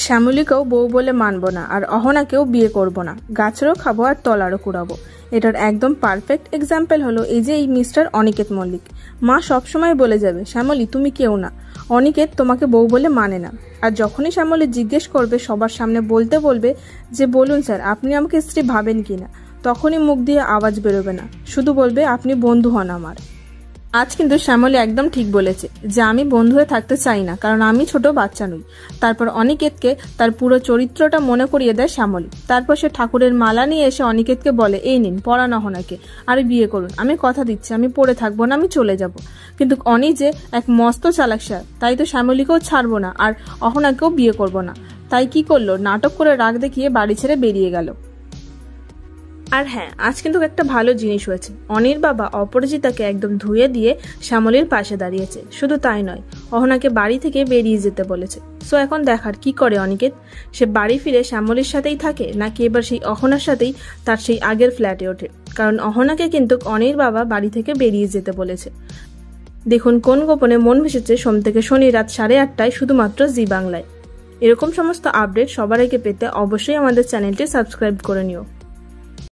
শ্যামলীকেও বউ বলে মানব না, আর অহনাকেও বিয়ে করব না, গাছেরও খাবো আর তলারও কুড়াবো। এটার একদম পারফেক্ট এক্সাম্পল হলো এই যে এই মিস্টার অনিকেত মল্লিক। মা সবসময় বলে যাবে, শ্যামলী তুমি কেউ না, অনিকেত তোমাকে বউ বলে মানে না। আর যখনই শ্যামলী জিজ্ঞেস করবে, সবার সামনে বলতে বলবে যে বলুন স্যার আপনি আমাকে স্ত্রী ভাবেন কিনা, তখনই মুখ দিয়ে আওয়াজ বেরোবে না, শুধু বলবে আপনি বন্ধু হন আমার। আজ কিন্তু শ্যামলী একদম ঠিক বলেছে যে আমি বন্ধু হয়ে থাকতে চাই না, কারণ আমি ছোট বাচ্চা নই। তারপর অনিকেতকে তার পুরো চরিত্রটা মনে করিয়ে দেয় শ্যামলী। তারপর সে ঠাকুরের মালা নিয়ে এসে অনিকেতকে বলে, এই নিন পরান অহনাকে, আর বিয়ে করুন, আমি কথা দিচ্ছি আমি পড়ে থাকবো না, আমি চলে যাব। কিন্তু অনি যে এক মস্ত চালাক স্যার, তাই তো শ্যামলীকেও ছাড়বো না আর অহনাকেও বিয়ে করব না। তাই কি করলো, নাটক করে রাগ দেখিয়ে বাড়ি ছেড়ে বেরিয়ে গেল। আর হ্যাঁ, আজ কিন্তু একটা ভালো জিনিস হয়েছে, অনির বাবা অপরাজিতাকে একদম ধুয়ে দিয়ে শ্যামলীর পাশে দাঁড়িয়েছে। শুধু তাই নয়, অহনাকে বাড়ি থেকে বেরিয়ে যেতে বলেছে। সো এখন দেখার কি করে অনিকেত, সে বাড়ি ফিরে শ্যামলীর সাথেই থাকে নাকি এবার সেই অহনার সাথেই তার সেই আগের ফ্ল্যাটে ওঠে, কারণ অহনাকে কিন্তু অনির বাবা বাড়ি থেকে বেরিয়ে যেতে বলেছে। দেখুন কোন গোপনে মন ভেসেছে সোম থেকে শনি রাত 8:30টায় শুধুমাত্র জি বাংলায়। এরকম সমস্ত আপডেট সবার আগে পেতে অবশ্যই আমাদের চ্যানেলটি সাবস্ক্রাইব করে নিও।